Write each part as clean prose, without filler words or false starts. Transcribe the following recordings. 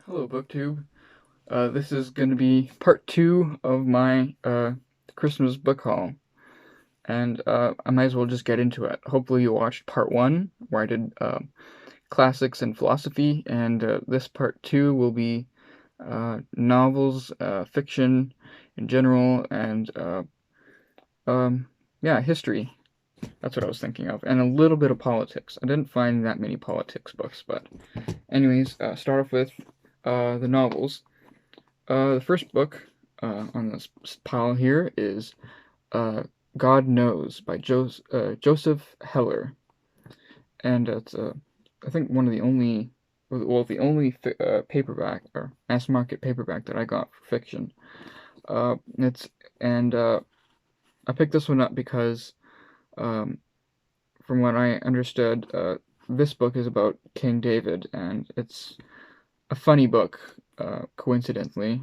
Hello, BookTube. This is going to be part 2 of my Christmas book haul, and I might as well just get into it. Hopefully you watched part 1, where I did classics and philosophy, and this part 2 will be novels, fiction in general, and yeah, history. That's what I was thinking of, and a little bit of politics. I didn't find that many politics books, but anyways, start off with the novels. The first book on this pile here is uh, God Knows by Joseph Heller, and it's I think one of the only, well, the only paperback or mass market paperback that I got for fiction. It's and I picked this one up because, um, from what I understood, this book is about King David, and it's a funny book, coincidentally.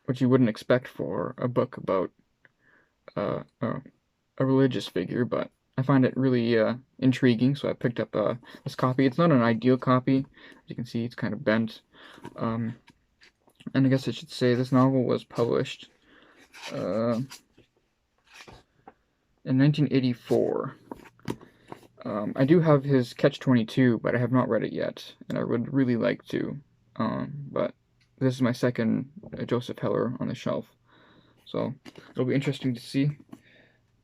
Which you wouldn't expect for a book about a religious figure, but I find it really intriguing, so I picked up this copy. It's not an ideal copy. As you can see, it's kind of bent. Um, and I guess I should say this novel was published in 1984. I do have his Catch-22, but I have not read it yet, and I would really like to. But this is my second Joseph Heller on the shelf. So it'll be interesting to see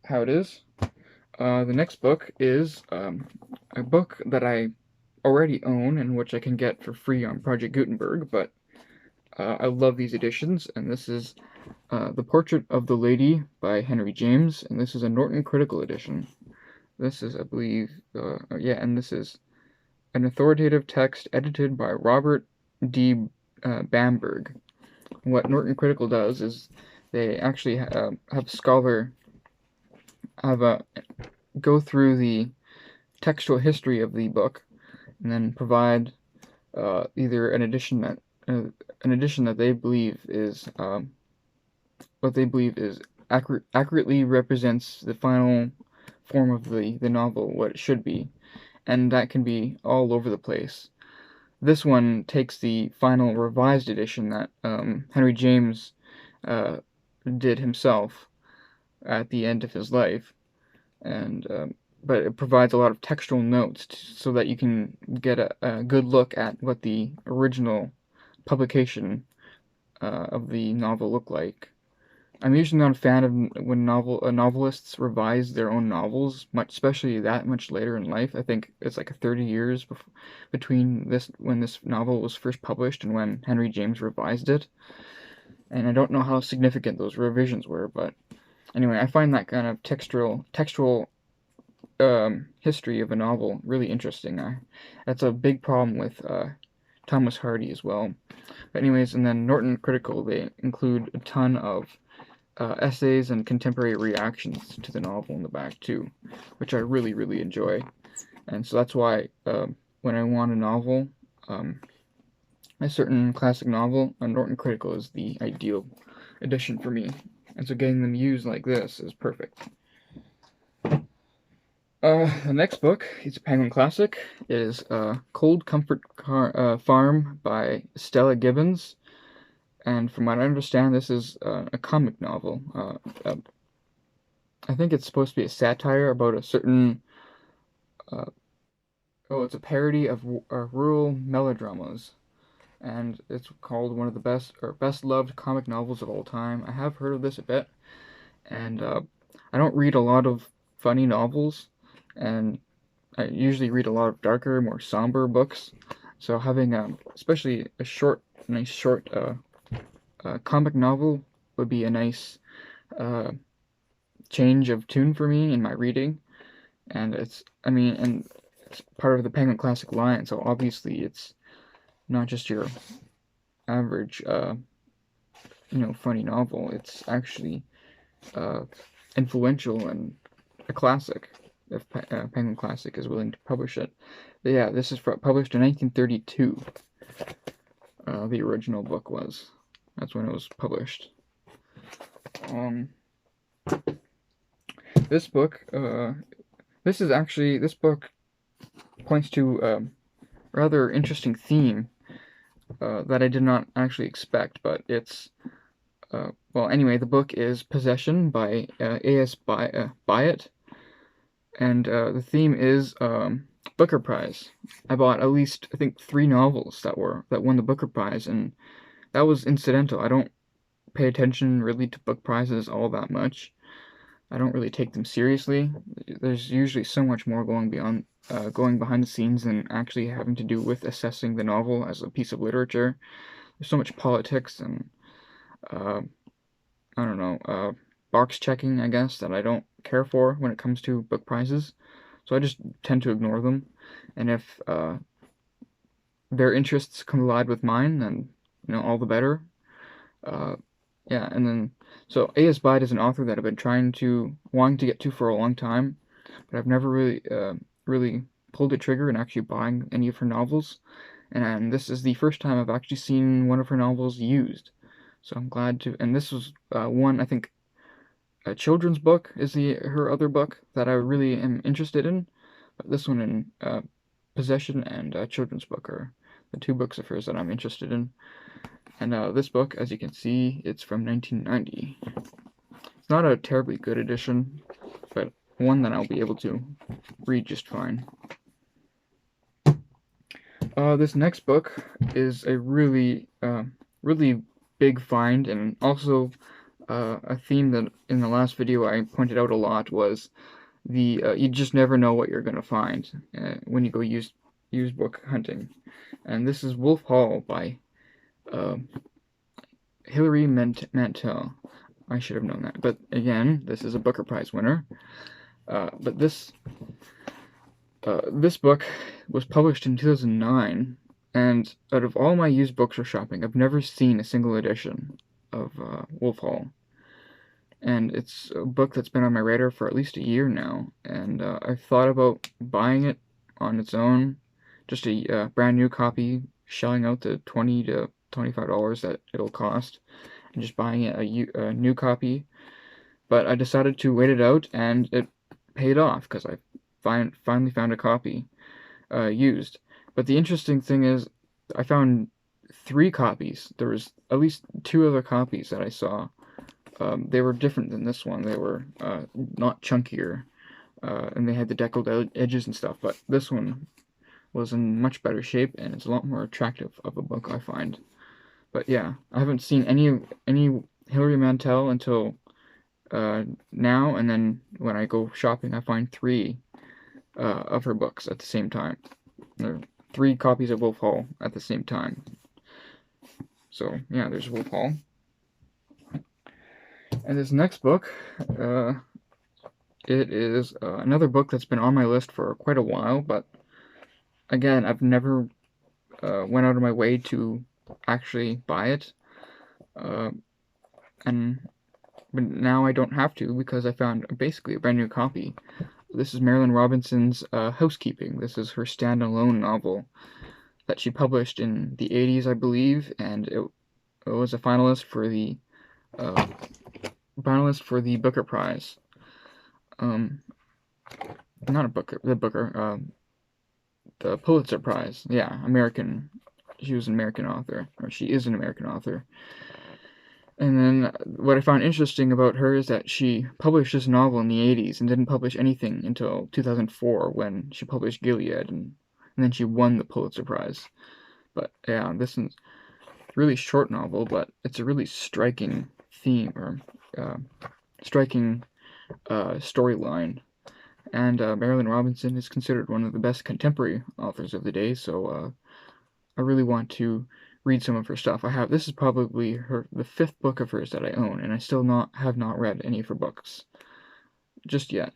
how it is. The next book is a book that I already own and which I can get for free on Project Gutenberg, but I love these editions, and this is The Portrait of the Lady by Henry James, and this is a Norton Critical edition. This is, I believe, yeah, and this is an authoritative text edited by Robert D. Bamberg. What Norton Critical does is they actually have scholar go through the textual history of the book and then provide either an edition that they believe is what they believe is accurately represents the final form of the novel, what it should be, and that can be all over the place. This one takes the final revised edition that Henry James did himself at the end of his life, and but it provides a lot of textual notes so that you can get a good look at what the original publication of the novel looked like. I'm usually not a fan of when novelists revise their own novels, especially that much later in life. I think it's like 30 years between when this novel was first published and when Henry James revised it. And I don't know how significant those revisions were, but anyway, I find that kind of textual history of a novel really interesting. That's a big problem with Thomas Hardy as well. But anyways, and then Norton Critical, they include a ton of essays and contemporary reactions to the novel in the back too, which I really, really enjoy. And so that's why when I want a novel, a certain classic novel, a Norton Critical is the ideal edition for me. And so getting them used like this is perfect. The next book is a Penguin classic. It is Cold Comfort Farm by Stella Gibbons. And from what I understand, this is a comic novel. I think it's supposed to be a satire about a certain. It's a parody of rural melodramas, and it's called one of the best loved comic novels of all time. I have heard of this a bit, and I don't read a lot of funny novels, and I usually read a lot of darker, more somber books. So having especially a nice short comic novel would be a nice change of tune for me in my reading, and it's part of the Penguin Classic line, so obviously it's not just your average funny novel. It's actually influential and a classic if Penguin Classic is willing to publish it. But yeah, this is published in 1932. The original book was. That's when it was published. This book, this book points to a rather interesting theme that I did not actually expect, but it's well, anyway, the book is Possession by A.S. Byatt, and the theme is Booker Prize. I bought at least, I think, 3 novels that won the Booker Prize, and that was incidental. I don't pay attention really to book prizes all that much. I don't really take them seriously. There's usually so much more going behind the scenes than actually having to do with assessing the novel as a piece of literature. There's so much politics and uh, I don't know, box checking, I guess, that I don't care for when it comes to book prizes. So I just tend to ignore them. And if their interests collide with mine, then all the better. Uh, yeah, and then so A.S. Byatt is an author that I've been wanting to get to for a long time, but I've never really pulled the trigger and actually buying any of her novels. And this is the first time I've actually seen one of her novels used. So I'm glad to. And this was one, I think, a children's book is her other book that I really am interested in. But this one and Possession and children's book are the 2 books of hers that I'm interested in. And this book, as you can see, it's from 1990. It's not a terribly good edition, but one that I'll be able to read just fine. This next book is a really big find, and also a theme that in the last video I pointed out a lot was you just never know what you're gonna find when you go used book hunting. And this is Wolf Hall by Hilary Mantel. I should have known that, but again, this is a Booker Prize winner. But this book was published in 2009, and out of all my used books for shopping, I've never seen a single edition of Wolf Hall. And it's a book that's been on my radar for at least a year now, and I've thought about buying it on its own, just a brand new copy, shelling out the $20 to $25 that it'll cost, and just buying it a new copy. But I decided to wait it out, and it paid off because I finally found a copy used. But the interesting thing is, I found 3 copies. There was at least 2 other copies that I saw. They were different than this one. They were not chunkier, and they had the deckled edges and stuff. But this one was in much better shape, and it's a lot more attractive of a book, I find. But yeah, I haven't seen any Hilary Mantel until now, and then when I go shopping, I find 3 of her books at the same time. There are 3 copies of Wolf Hall at the same time. So yeah, there's Wolf Hall. And this next book, it is another book that's been on my list for quite a while, but again, I've never went out of my way to actually buy it. But now I don't have to because I found basically a brand new copy. This is Marilynne Robinson's Housekeeping. This is her standalone novel that she published in the 80s, I believe, and it was a finalist for the Booker Prize. Not a Booker, the Pulitzer Prize. Yeah, American. She was an American author, or she is an American author. And then what I found interesting about her is that she published this novel in the 80s and didn't publish anything until 2004 when she published Gilead, and then she won the Pulitzer Prize. But yeah, this is a really short novel, but it's a really striking theme, or striking storyline. And Marilynne Robinson is considered one of the best contemporary authors of the day, so I really want to read some of her stuff. This is probably the 5th book of hers that I own, and I still have not read any of her books just yet.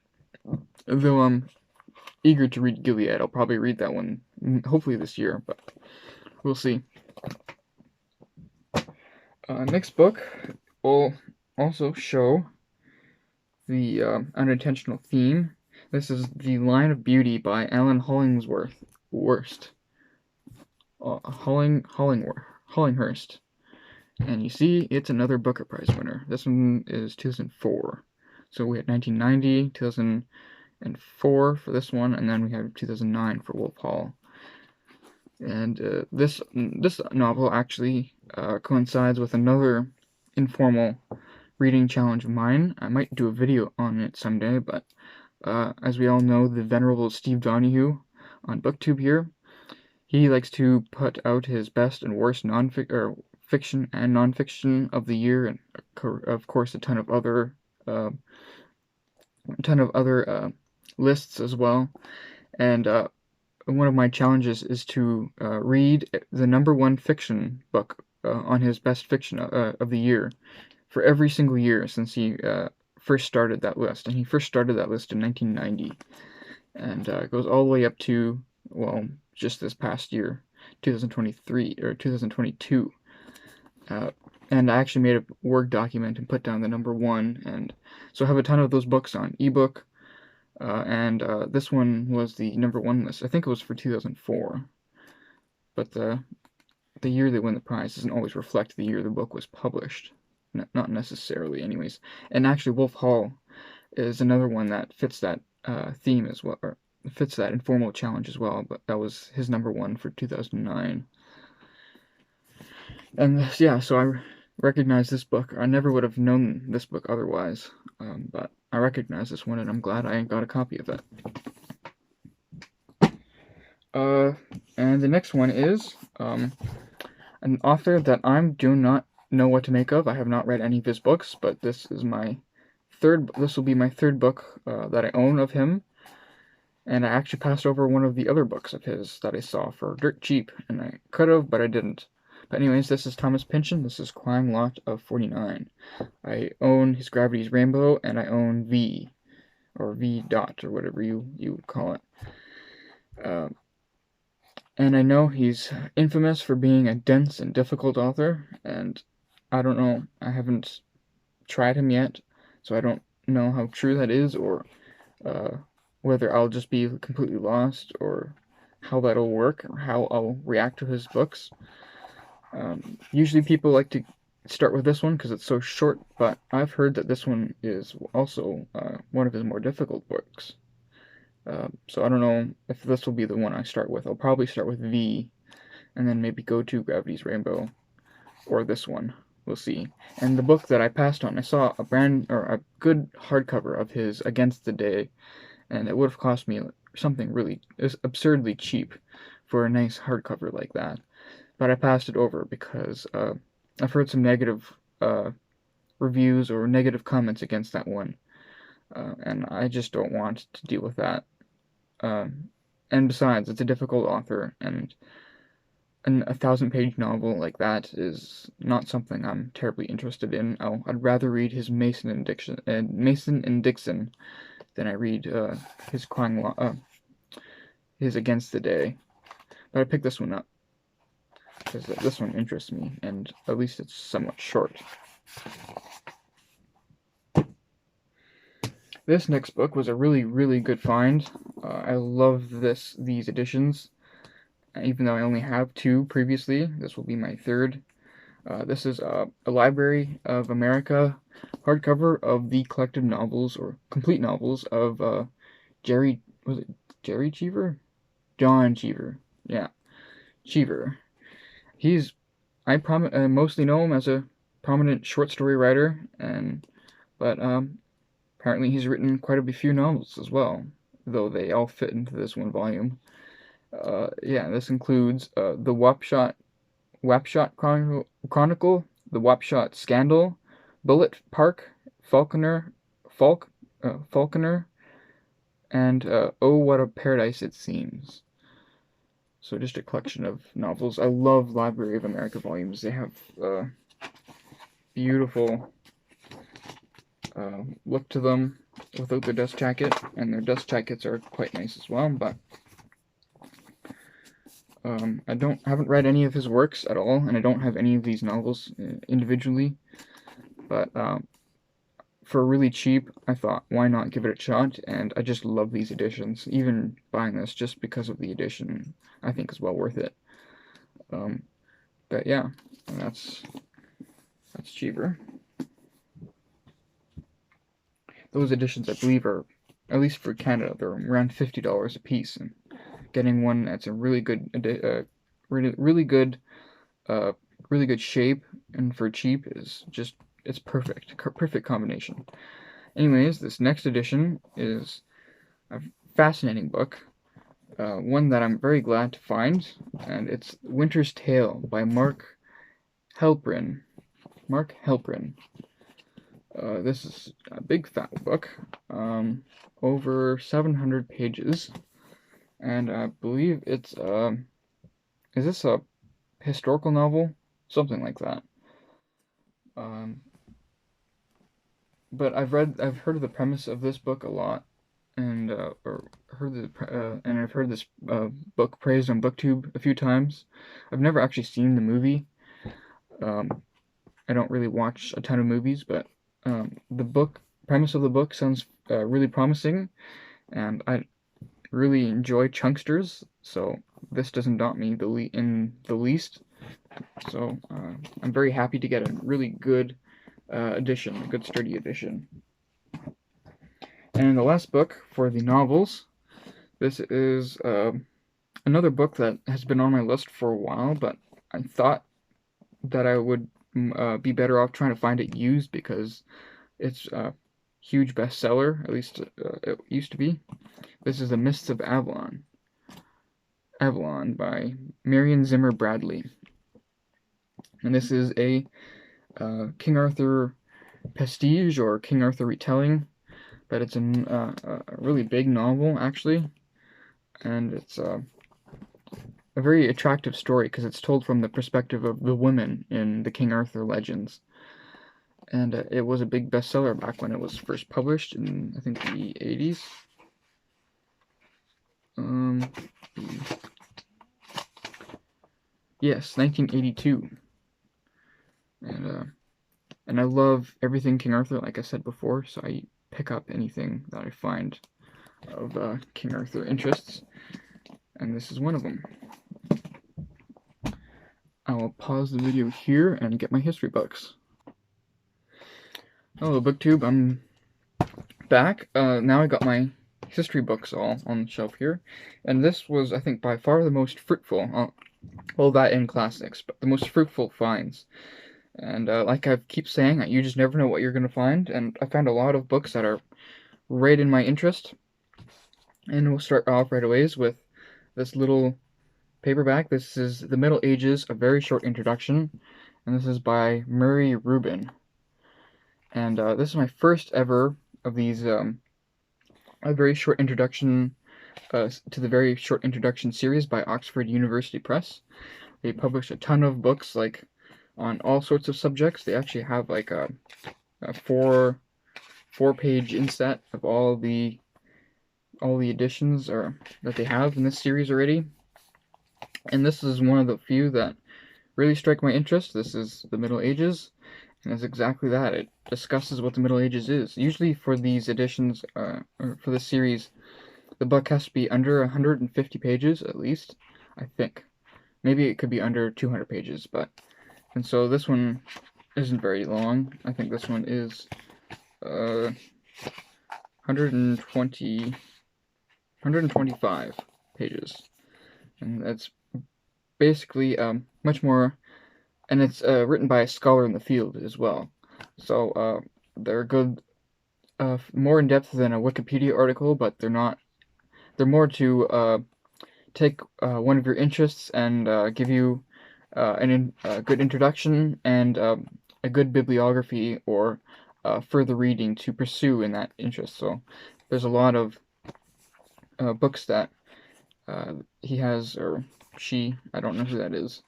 Though I'm eager to read Gilead. I'll probably read that one hopefully this year, but we'll see. Next book will also show the unintentional theme. This is The Line of Beauty by Alan Hollingsworth. Hollinghurst. And you see, it's another Booker Prize winner. This one is 2004. So we had 1990, 2004 for this one, and then we have 2009 for Wolf Hall. And this novel actually coincides with another informal reading challenge of mine. I might do a video on it someday, but as we all know, the venerable Steve Donahue on BookTube here, he likes to put out his best and worst fiction and nonfiction of the year, and of course a ton of other lists as well. And one of my challenges is to read the #1 fiction book on his best fiction of the year for every single year since he first started that list. And he first started that list in 1990. And it goes all the way up to, well, just this past year, 2023 or 2022. And I actually made a Word document and put down the #1. And so I have a ton of those books on ebook. And this one was the #1 list. I think it was for 2004. But the year they win the prize doesn't always reflect the year the book was published. Not necessarily, anyways. And actually, Wolf Hall is another one that fits that theme as well, or fits that informal challenge as well. But that was his #1 for 2009. And yeah, so I recognize this book. I never would have known this book otherwise, but I recognize this one, and I'm glad I got a copy of it. And the next one is an author that I do not know what to make of. I have not read any of his books, but this is my third. This will be my third book that I own of him, and I actually passed over one of the other books of his that I saw for dirt cheap, and I could have, but I didn't. But anyways, this is Thomas Pynchon. This is Crime Lot of 49. I own his Gravity's Rainbow, and I own V, or V dot, or whatever you call it. And I know he's infamous for being a dense and difficult author, and I don't know, I haven't tried him yet, so I don't know how true that is, or whether I'll just be completely lost, or how that'll work, or how I'll react to his books. Usually people like to start with this one because it's so short, but I've heard that this one is also one of his more difficult books. So I don't know if this will be the one I start with. I'll probably start with V, and then maybe go to Gravity's Rainbow, or this one. We'll see. And the book that I passed on, I saw a good hardcover of his Against the Day, and it would have cost me something really absurdly cheap for a nice hardcover like that. But I passed it over because I've heard some negative reviews or negative comments against that one, and I just don't want to deal with that. And besides, it's a difficult author, and a 1,000-page novel like that is not something I'm terribly interested in. I'd rather read his Mason and Dixon than I read his his Against the Day. But I picked this one up because this one interests me, and at least it's somewhat short. This next book was a really, really good find. I love these editions, even though I only have 2 previously. This will be my third. This is a Library of America hardcover of the collected novels, or complete novels, of Jerry Cheever? John Cheever. Yeah, Cheever. I mostly know him as a prominent short story writer, but apparently he's written quite a few novels as well, though they all fit into this one volume. Yeah, this includes the Wapshot Chronicle, the Wapshot Scandal, Bullet Park, Falconer, and Oh, What a Paradise It Seems. So just a collection of novels. I love Library of America volumes. They have beautiful look to them without their dust jacket, and their dust jackets are quite nice as well, but I haven't read any of his works at all, and I don't have any of these novels individually, but for really cheap, I thought, why not give it a shot, and I just love these editions. Even buying this just because of the edition, I think is well worth it. But yeah, that's Cheever. Those editions, I believe, are, at least for Canada, they're around $50 a piece, and getting one that's a really good really good, really good shape, and for cheap is just, it's perfect, perfect combination. Anyways, this next edition is a fascinating book, one that I'm very glad to find, and it's Winter's Tale by Mark Helprin. This is a big fat book, over 700 pages, and I believe it's is this a historical novel? Something like that. But I've heard of the premise of this book a lot, and I've heard this book praised on BookTube a few times. I've never actually seen the movie. I don't really watch a ton of movies, but the book premise of the book sounds really promising, and I really enjoy chunksters, so this doesn't daunt me in the least. So I'm very happy to get a really good edition, a good sturdy edition. And the last book for the novels, this is another book that has been on my list for a while, but I thought that I would be better off trying to find it used because it's a huge bestseller, at least it used to be. This is The Mists of Avalon. Avalon by Marion Zimmer Bradley. And this is a King Arthur pastiche or King Arthur retelling, but it's a really big novel, actually. And it's a very attractive story because it's told from the perspective of the women in the King Arthur legends. And it was a big bestseller back when it was first published in, I think, the 80s. Yes, 1982. And I love everything King Arthur, like I said before, so I pick up anything that I find of King Arthur interests, and this is one of them. I will pause the video here and get my history books. Hello, BookTube, I'm back. Now I got my history books all on the shelf here, and this was, I think, by far the most fruitful, well, that and classics, but the most fruitful finds. And like I keep saying, you just never know what you're going to find, and I found a lot of books that are right in my interest. And we'll start off right away with this little paperback. This is The Middle Ages, A Very Short Introduction, and this is by Murray Rubin. And this is my first ever of these, a very short introduction to the Very Short Introduction series by Oxford University Press. They publish a ton of books, like, on all sorts of subjects. They actually have like a four-page inset of all the editions that they have in this series already. And this is one of the few that really strike my interest. This is The Middle Ages, and it's exactly that. It discusses what the Middle Ages is. Usually for these editions, or for this series, the book has to be under 150 pages at least, I think. Maybe it could be under 200 pages, but... And so this one isn't very long. I think this one is 125 pages. And that's basically much more, and it's written by a scholar in the field as well. So they're good, more in depth than a Wikipedia article, but they're more to take one of your interests and give you a good introduction and a good bibliography or further reading to pursue in that interest. So there's a lot of books that he has, or she, I don't know who that is.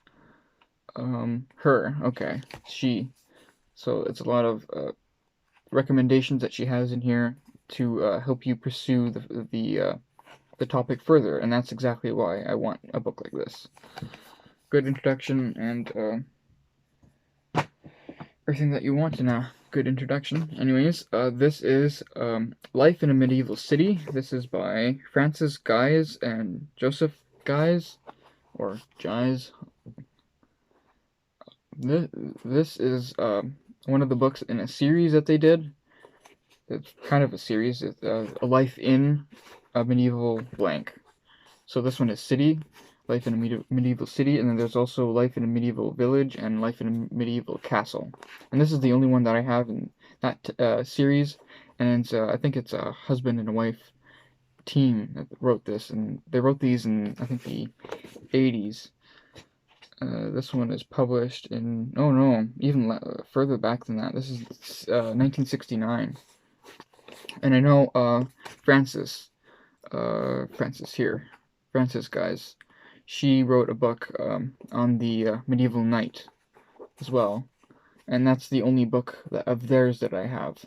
Her, okay, she. So it's a lot of recommendations that she has in here to help you pursue the topic further, and that's exactly why I want a book like this. Good introduction and everything that you want in a good introduction. Anyways, this is Life in a Medieval City. This is by Francis Guise and Joseph Guise, or Gies. This is one of the books in a series that they did. It's kind of a series. It's A Life in a Medieval Blank. So this one is City. Life in a Medieval City, and then there's also Life in a Medieval Village and Life in a Medieval Castle. And this is the only one that I have in that series, and it's, I think it's a husband and a wife team that wrote this, and they wrote these in, I think, the 80s. This one is published in, oh no, even further back than that. This is 1969. And I know Frances guys, she wrote a book on the medieval knight as well. And that's the only book of theirs that I have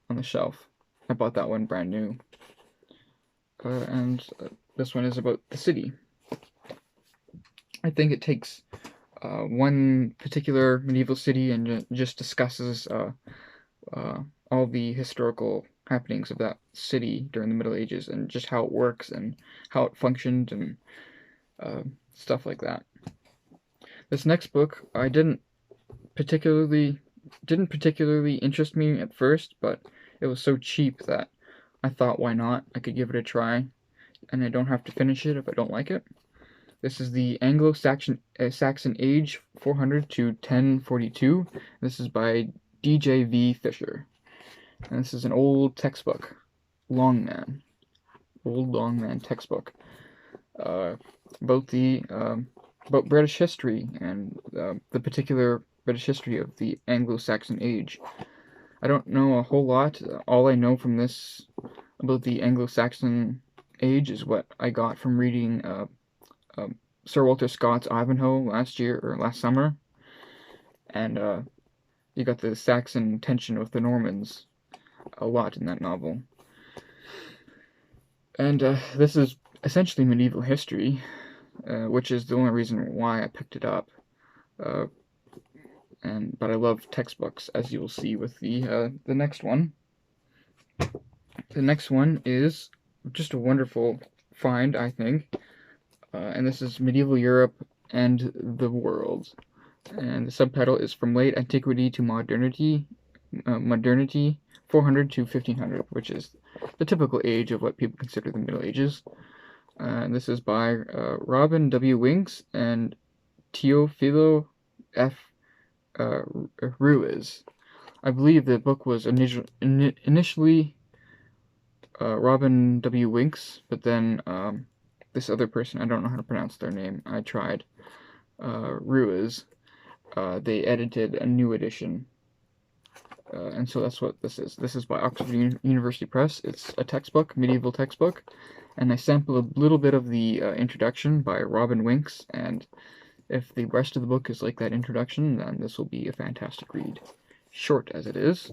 on the shelf. I bought that one brand new. And this one is about the city. I think it takes one particular medieval city and just discusses all the historical happenings of that city during the Middle Ages and just how it works and how it functioned and stuff like that. This next book I didn't particularly interest me at first, but it was so cheap that I thought, why not? I could give it a try, and I don't have to finish it if I don't like it. This is the Anglo-Saxon Age 400 to 1042. This is by D.J.V. Fisher. And this is an old textbook. Longman. Old Longman textbook. About British history and the particular British history of the Anglo-Saxon Age. I don't know a whole lot. All I know from this about the Anglo-Saxon Age is what I got from reading Sir Walter Scott's Ivanhoe last summer, and you got the Saxon tension with the Normans a lot in that novel. And this is essentially medieval history, which is the only reason why I picked it up. But I love textbooks, as you will see with the next one. The next one is just a wonderful find, I think. And this is Medieval Europe and the World. And the subtitle is From Late Antiquity to Modernity, 400 to 1500, which is the typical age of what people consider the Middle Ages. And this is by Robin W. Winks and Teofilo F. Ruiz. I believe the book was initially Robin W. Winks, but then this other person, I don't know how to pronounce their name, I tried, Ruiz, they edited a new edition. And so that's what this is. This is by Oxford University Press. It's a textbook, medieval textbook, and I sampled a little bit of the introduction by Robin Winks, and if the rest of the book is like that introduction, then this will be a fantastic read. Short as it is.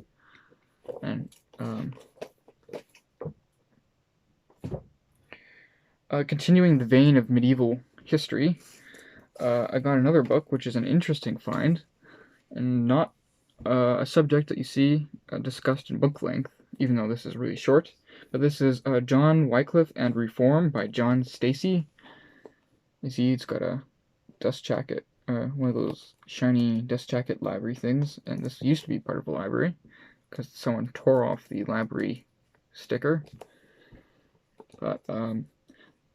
And continuing the vein of medieval history, I got another book, which is an interesting find, and not a subject that you see discussed in book length, even though this is really short. But this is John Wycliffe and Reform by John Stacey. You see, it's got a dust jacket, one of those shiny dust jacket library things, and this used to be part of a library because someone tore off the library sticker. But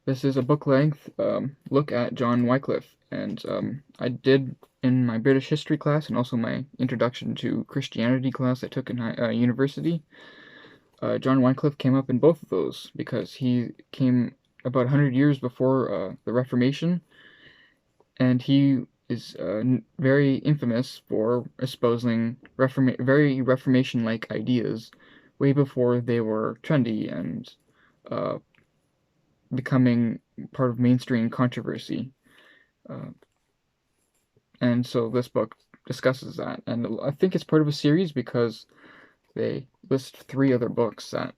this is a book-length look at John Wycliffe, and I did in my British history class and also my introduction to Christianity class I took in university. John Wycliffe came up in both of those because he came about 100 years before the Reformation, and he is very infamous for espousing very Reformation-like ideas way before they were trendy and becoming part of mainstream controversy. And so this book discusses that, and I think it's part of a series because they list 3 other books that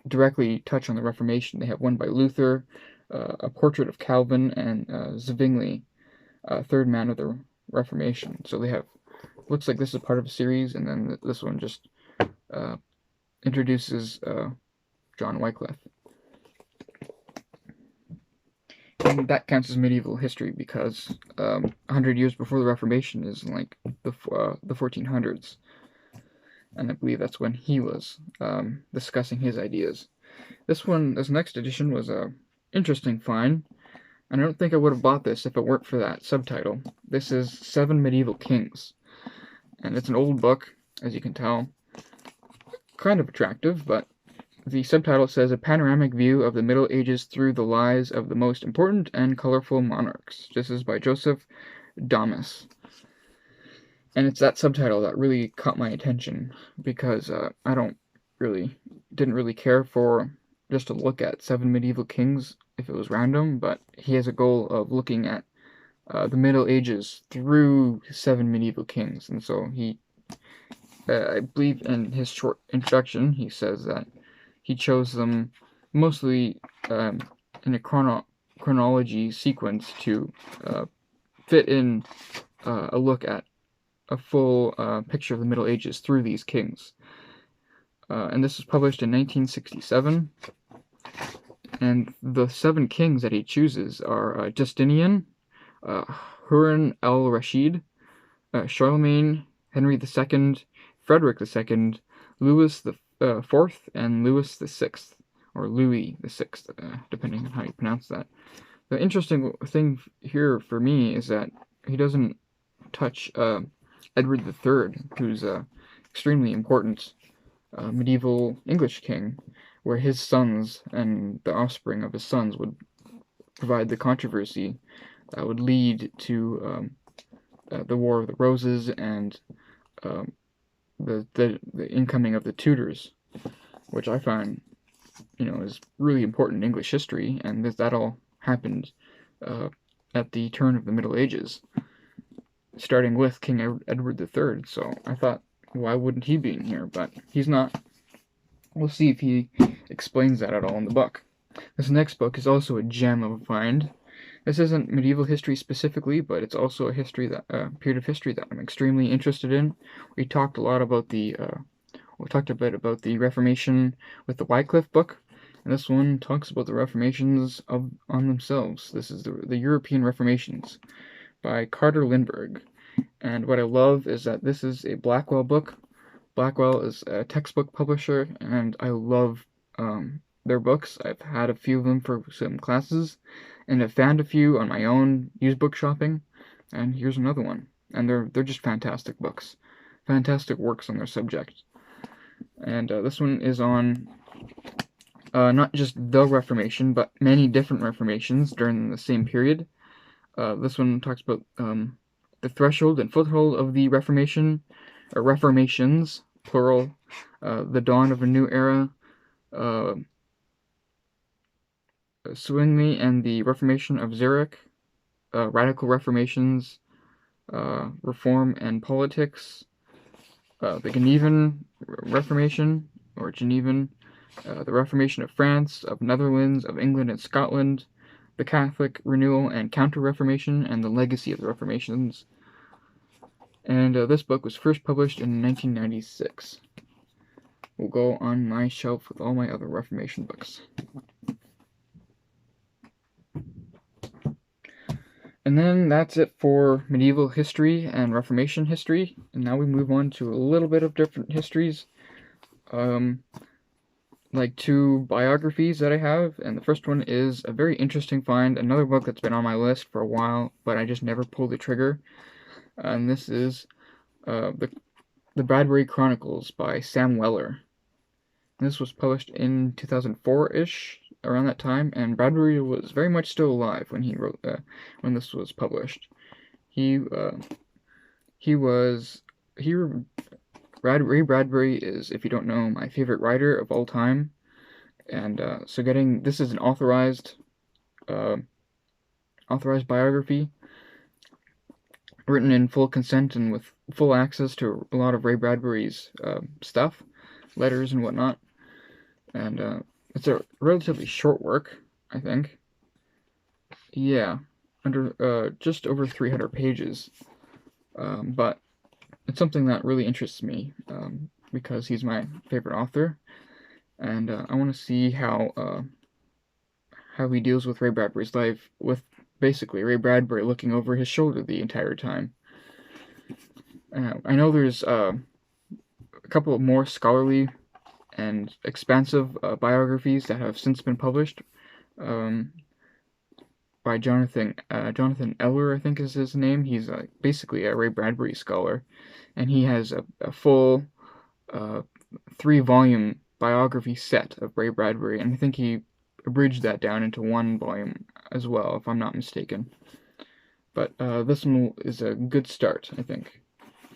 directly touch on the Reformation. They have one by Luther, a portrait of Calvin, and Zwingli, third man of the Reformation. So they have, looks like this is part of a series, and then this one just introduces John Wycliffe. And that counts as medieval history because 100 years before the Reformation is like the 1400s. And I believe that's when he was discussing his ideas. This next edition was a interesting find. And I don't think I would have bought this if it weren't for that subtitle. This is 7 Medieval Kings. And it's an old book, as you can tell. Kind of attractive, but the subtitle says, A Panoramic View of the Middle Ages Through the Lives of the Most Important and Colorful Monarchs. This is by Joseph Damas. And it's that subtitle that really caught my attention, because I didn't really care for just to look at 7 medieval kings if it was random, but he has a goal of looking at the Middle Ages through 7 medieval kings. And so he, I believe in his short introduction, he says that he chose them mostly in a chronology sequence to fit in a look at a full picture of the Middle Ages through these kings. And this was published in 1967. And the 7 kings that he chooses are Justinian, Harun al-Rashid, Charlemagne, Henry II, Frederick II, Louis IV, and Louis VI, or Louis VI, depending on how you pronounce that. The interesting thing here for me is that he doesn't touch Edward III, who's extremely important medieval English king, where his sons and the offspring of his sons would provide the controversy that would lead to the War of the Roses and the incoming of the Tudors, which I find, is really important in English history, and that all happened at the turn of the Middle Ages, starting with King Edward III. So I thought, why wouldn't he be in here? But he's not. We'll see if he explains that at all in the book. This next book is also a gem of a find. This isn't medieval history specifically, but it's also a period of history that I'm extremely interested in. We talked a lot about we talked a bit about the Reformation with the Wycliffe book, and this one talks about the Reformations on themselves. This is the European Reformations by Carter Lindbergh. And what I love is that this is a Blackwell book. Blackwell is a textbook publisher, and I love their books. I've had a few of them for some classes, and I've found a few on my own used book shopping, and here's another one. And they're just fantastic books. Fantastic works on their subject. And this one is on not just the Reformation, but many different Reformations during the same period. This one talks about the threshold and foothold of the Reformation, or Reformations, plural, the dawn of a new era, Zwingli and the Reformation of Zurich, radical reformations, reform and politics, the Genevan Reformation, or Genevan, the Reformation of France, of Netherlands, of England and Scotland, the Catholic Renewal and Counter-Reformation, and the legacy of the Reformations. And this book was first published in 1996. Will go on my shelf with all my other Reformation books. And then that's it for medieval history and Reformation history. And now we move on to a little bit of different histories. Like 2 biographies that I have, and the first one is a very interesting find, another book that's been on my list for a while, but I just never pulled the trigger. And this is the Bradbury Chronicles by Sam Weller. And this was published in 2004-ish, around that time, and Bradbury was very much still alive when he wrote when this was published. Ray Bradbury is, if you don't know, my favorite writer of all time, and so this is an authorized biography, written in full consent and with full access to a lot of Ray Bradbury's stuff, letters and whatnot, and it's a relatively short work, I think. Yeah, under just over 300 pages, but it's something that really interests me, because he's my favorite author, and I want to see how he deals with Ray Bradbury's life, with basically Ray Bradbury looking over his shoulder the entire time. I know there's a couple of more scholarly and expansive biographies that have since been published. by Jonathan Eller, I think is his name. He's basically a Ray Bradbury scholar, and he has a full 3-volume biography set of Ray Bradbury, and I think he abridged that down into 1 volume as well, if I'm not mistaken. But this one is a good start, I think,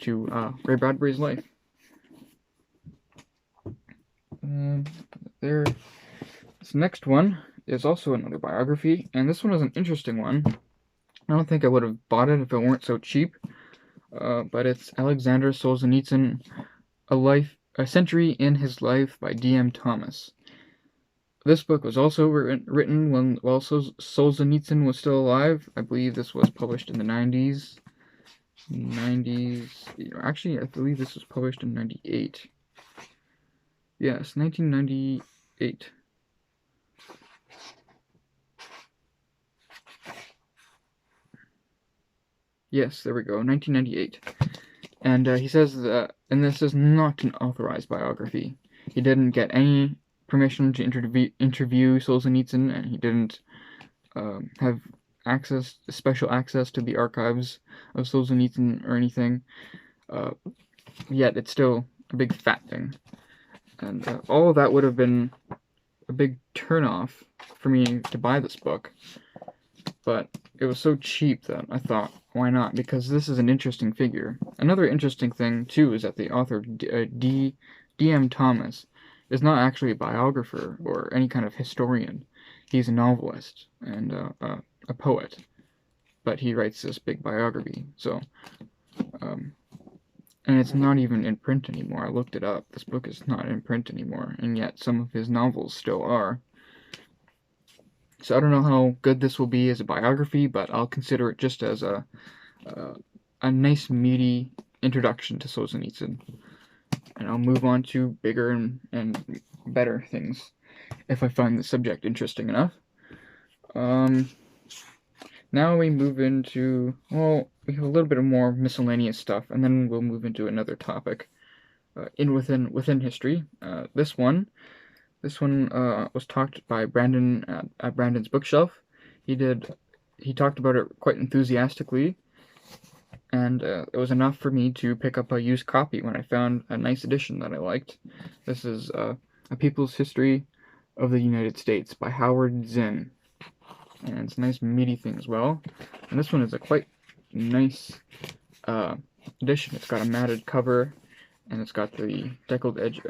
to Ray Bradbury's life. This next one is also another biography, and this one is an interesting one. I don't think I would have bought it if it weren't so cheap, but it's Alexander Solzhenitsyn, A Century in His Life by D.M. Thomas. This book was also written while Solzhenitsyn was still alive. I believe this was published in the 90s. Actually, I believe this was published in 98. Yes, 1998. Yes, there we go, 1998. And he says that, and this is not an authorized biography. He didn't get any permission to interview Solzhenitsyn, and he didn't have special access to the archives of Solzhenitsyn or anything. Yet it's still a big fat thing. And all of that would have been a big turnoff for me to buy this book. But it was so cheap that I thought, why not? Because this is an interesting figure. Another interesting thing, too, is that the author, D.M. Thomas, is not actually a biographer or any kind of historian. He's a novelist and a poet. But he writes this big biography. So, and it's not even in print anymore. I looked it up. This book is not in print anymore, and yet some of his novels still are. So I don't know how good this will be as a biography, but I'll consider it just as a nice, meaty introduction to Solzhenitsyn. And I'll move on to bigger and better things if I find the subject interesting enough. Now we move into, well, we have a little bit of more miscellaneous stuff, and then we'll move into another topic within history. This one was talked by Brandon at Brandon's Bookshelf. He talked about it quite enthusiastically, and it was enough for me to pick up a used copy when I found a nice edition that I liked. This is A People's History of the United States by Howard Zinn, and it's a nice meaty thing as well. And this one is a quite nice edition. It's got a matted cover, and it's got the deckled edge,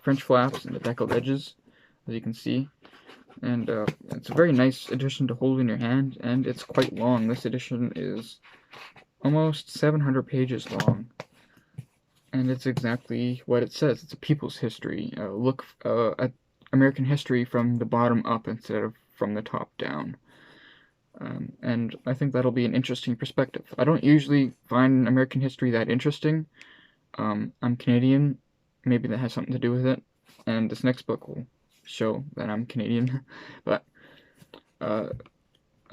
French flaps and the deckled edges, as you can see. And it's a very nice edition to hold in your hand, and it's quite long. This edition is almost 700 pages long, and it's exactly what it says. It's a people's history. Look at American history from the bottom up instead of from the top down. And I think that'll be an interesting perspective. I don't usually find American history that interesting. I'm Canadian. Maybe that has something to do with it. And this next book will show that I'm Canadian. But A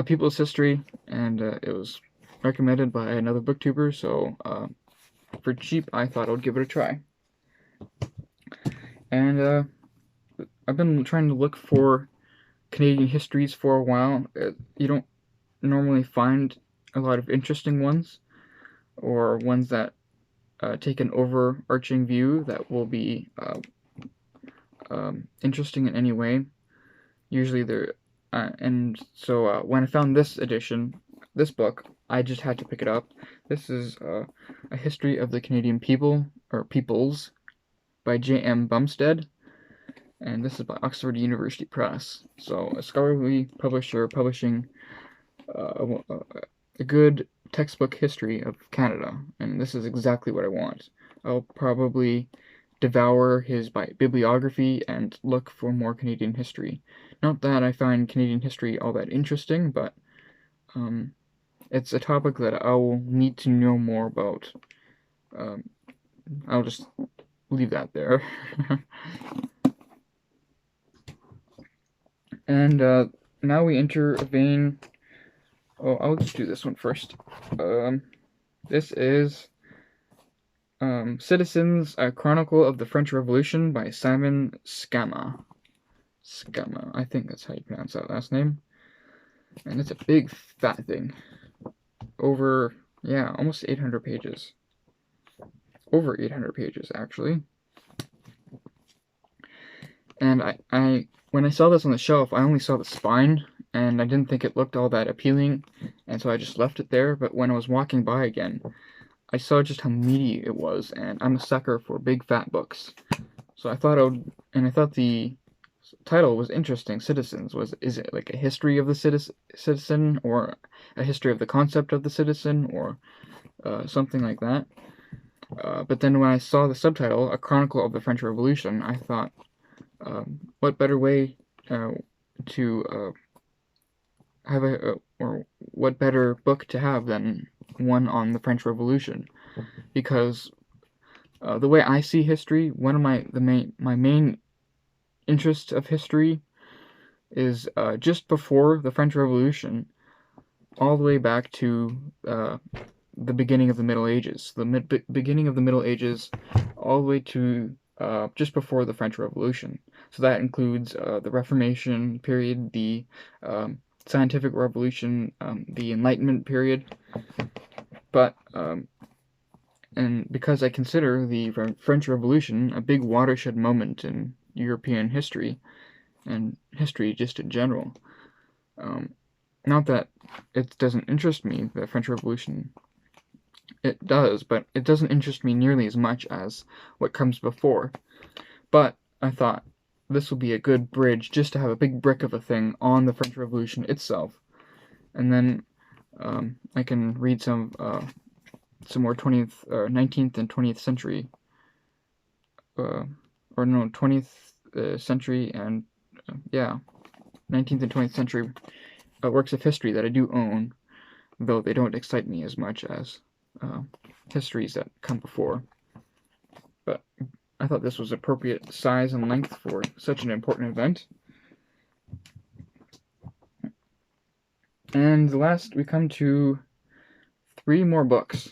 People's History, and it was recommended by another booktuber, so for cheap, I thought I would give it a try. And I've been trying to look for Canadian histories for a while. You don't normally find a lot of interesting ones, or ones that take an overarching view that will be interesting in any way. Usually they're, and so when I found this edition, this book, I just had to pick it up. This is A History of the Canadian People, or Peoples, by J.M. Bumstead, and this is by Oxford University Press. So a scholarly publisher publishing a good textbook history of Canada, and this is exactly what I want. I'll probably devour his bibliography and look for more Canadian history. Not that I find Canadian history all that interesting, but it's a topic that I will need to know more about. I'll just leave that there. And now we enter a vein. Oh, I'll just do this one first. This is Citizens, a Chronicle of the French Revolution by Simon Scamma. Scamma, I think that's how you pronounce that last name. And it's a big, fat thing. Over, yeah, almost 800 pages. Over 800 pages, actually. And when I saw this on the shelf, I only saw the spine, and I didn't think it looked all that appealing, and so I just left it there. But when I was walking by again, I saw just how meaty it was, and I'm a sucker for big fat books. So I thought I thought the title was interesting. Citizens is it like a history of the citizen, or a history of the concept of the citizen, or something like that. But then when I saw the subtitle, A Chronicle of the French Revolution, I thought, what better way to have or what better book to have than one on the French Revolution? Because the way I see history, one of my main interests of history is just before the French Revolution, all the way back to the beginning of the Middle Ages. The beginning of the Middle Ages, all the way to just before the French Revolution. So that includes the Reformation period, the Scientific Revolution, the Enlightenment period. But and because I consider the French Revolution a big watershed moment in European history, and history just in general. Not that it doesn't interest me, the French Revolution. It does, but it doesn't interest me nearly as much as what comes before. But I thought this will be a good bridge just to have a big brick of a thing on the French Revolution itself. And then I can read some more 19th and 20th century, 20th century and, 19th and 20th century works of history that I do own, though they don't excite me as much as histories that come before. But I thought this was appropriate size and length for such an important event. And the last, we come to 3 more books.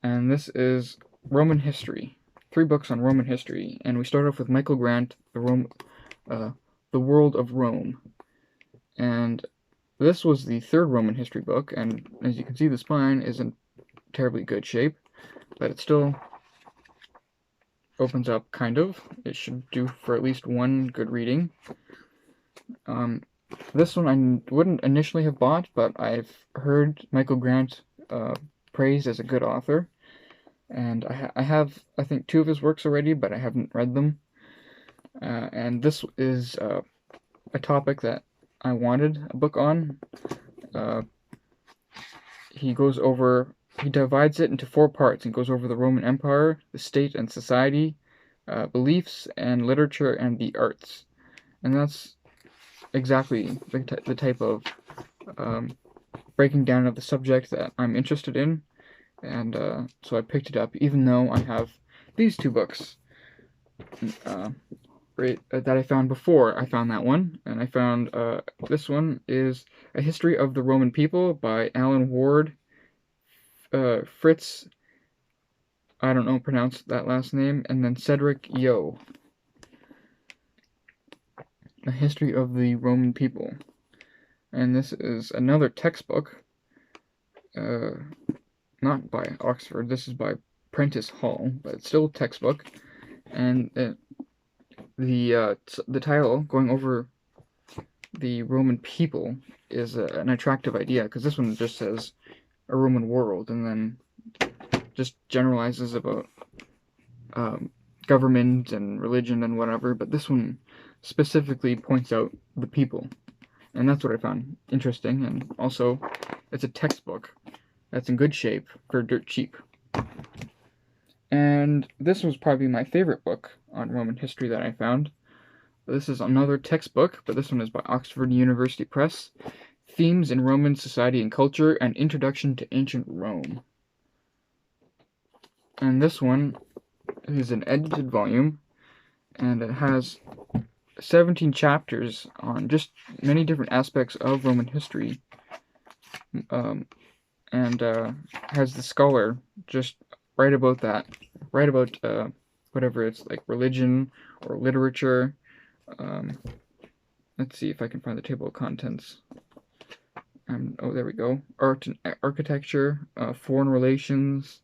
And this is Roman history. 3 books on Roman history. And we start off with Michael Grant, The World of Rome. And this was the 3rd Roman history book, and as you can see, the spine isn't terribly good shape, but it still opens up, kind of. It should do for at least one good reading. This one I wouldn't initially have bought, but I've heard Michael Grant praised as a good author, and I have, I think, 2 of his works already, but I haven't read them. And this is a topic that I wanted a book on. He divides it into 4 parts and goes over the Roman Empire, the state and society, beliefs and literature, and the arts. And that's exactly the type of breaking down of the subject that I'm interested in. And so I picked it up, even though I have these 2 books that I found before I found that one. And I found this one is A History of the Roman People by Alan Ward, Fritz, I don't know pronounce that last name, and then Cedric Yo. A History of the Roman People. And this is another textbook, not by Oxford, this is by Prentice Hall, but it's still a textbook. And the title, going over the Roman people, is an attractive idea, because this one just says a Roman world, and then just generalizes about government and religion and whatever, but this one specifically points out the people, and that's what I found interesting. And also, it's a textbook that's in good shape for dirt cheap. And this was probably my favorite book on Roman history that I found. This is another textbook, but this one is by Oxford University Press. Themes in Roman Society and Culture, an Introduction to Ancient Rome. And this one is an edited volume, and it has 17 chapters on just many different aspects of Roman history, and has the scholar just write about that, whatever it's like, religion or literature. Let's see if I can find the table of contents. oh, there we go. Art and architecture, foreign relations,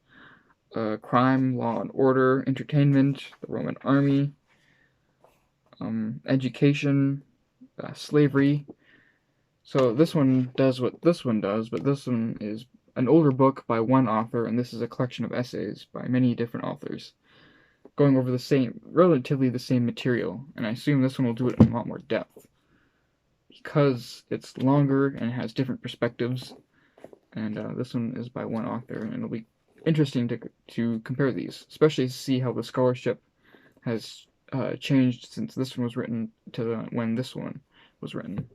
crime, law and order, entertainment, the Roman army, education, slavery. So this one does what this one does, but this one is an older book by one author, and this is a collection of essays by many different authors, going over relatively the same material, and I assume this one will do it in a lot more depth, because it's longer and has different perspectives, and this one is by one author, and it'll be interesting to compare these, especially to see how the scholarship has changed since this one was written to when this one was written.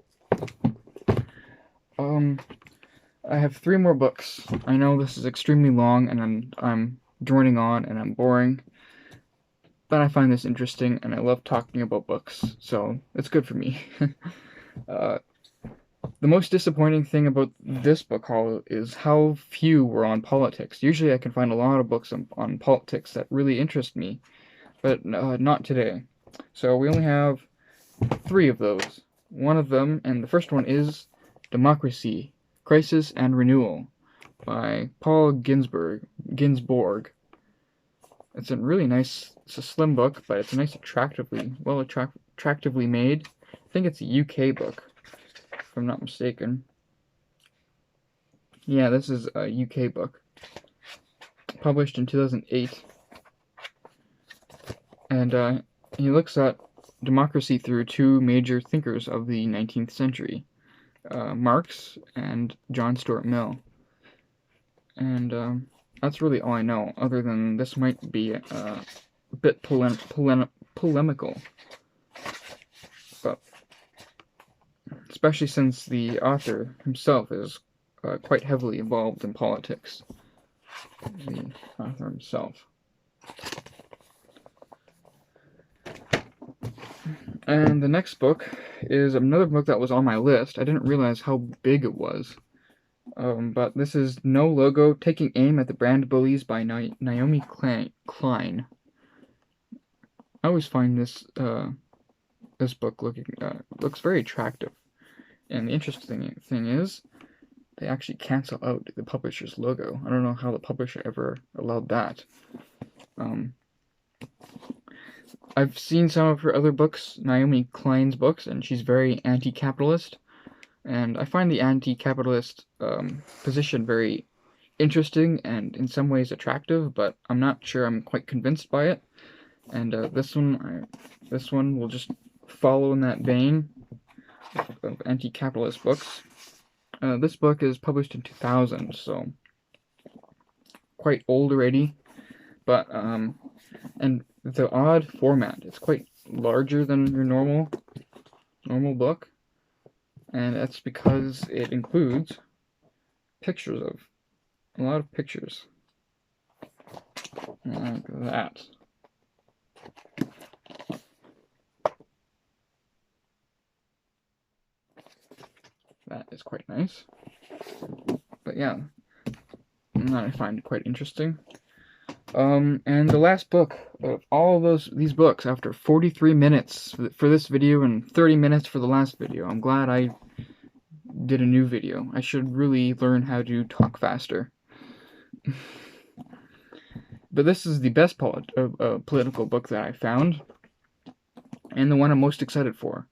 I have 3 more books. I know this is extremely long, and I'm droning on, and I'm boring, but I find this interesting, and I love talking about books, so it's good for me. The most disappointing thing about this book haul is how few were on politics. Usually I can find a lot of books on politics that really interest me, but not today. So we only have 3 of those. One of them, and the first one, is Democracy, Crisis and Renewal by Paul Ginsborg. It's a really nice, it's a slim book, but it's a nice, attractively made. I think it's a UK book, if I'm not mistaken. Yeah, this is a UK book, published in 2008. And he looks at democracy through 2 major thinkers of the 19th century, Marx and John Stuart Mill. And that's really all I know, other than this might be a bit polemical. But especially since the author himself is quite heavily involved in politics. The author himself. And the next book is another book that was on my list. I didn't realize how big it was. But this is No Logo, Taking Aim at the Brand Bullies by Naomi Klein. I always find this book looks very attractive. And the interesting thing is, they actually cancel out the publisher's logo. I don't know how the publisher ever allowed that. I've seen some of her other books, Naomi Klein's books, and she's very anti-capitalist. And I find the anti-capitalist position very interesting and in some ways attractive, but I'm not sure I'm quite convinced by it. And this one will just follow in that vein of anti-capitalist books. This book is published in 2000, so quite old already. But and the odd format, it's quite larger than your normal book. And that's because it includes pictures of a lot of pictures. Like that. That is quite nice. But yeah, that I find quite interesting. And the last book of all of these books, after 43 minutes for this video and 30 minutes for the last video. I'm glad I did a new video. I should really learn how to talk faster. But this is the best political book that I found, and the one I'm most excited for.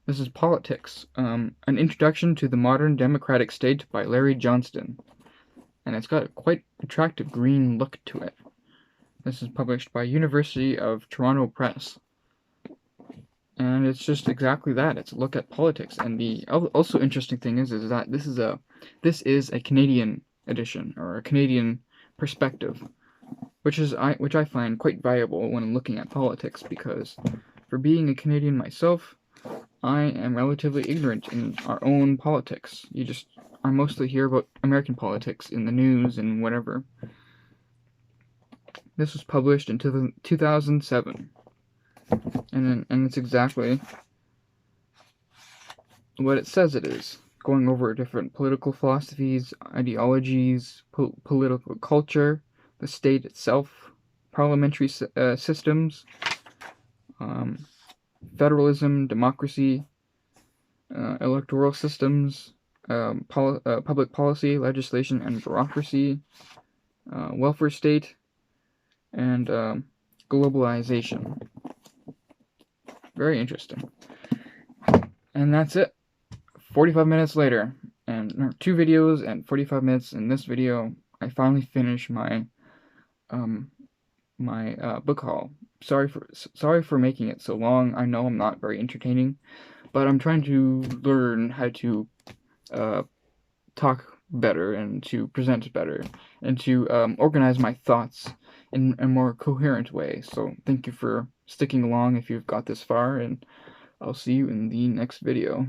This is Politics, An Introduction to the Modern Democratic State by Larry Johnston. And it's got a quite attractive green look to it. This is published by University of Toronto Press. And it's just exactly that. It's a look at politics. And the also interesting thing is that this is a Canadian edition, or a Canadian perspective, which I find quite valuable when looking at politics, because for being a Canadian myself, I am relatively ignorant in our own politics. I mostly hear about American politics in the news and whatever. This was published in 2007. And it's exactly what it says it is. Going over different political philosophies, ideologies, political culture, the state itself, parliamentary systems, federalism, democracy, electoral systems, public policy, legislation, and bureaucracy, welfare state, and globalization. Very interesting. And that's it. 45 minutes later, and 2 videos and 45 minutes in this video, I finally finished my book haul. Sorry for making it so long. I know I'm not very entertaining, but I'm trying to learn how to talk better and to present better and to organize my thoughts in a more coherent way. So thank you for sticking along if you've got this far, and I'll see you in the next video.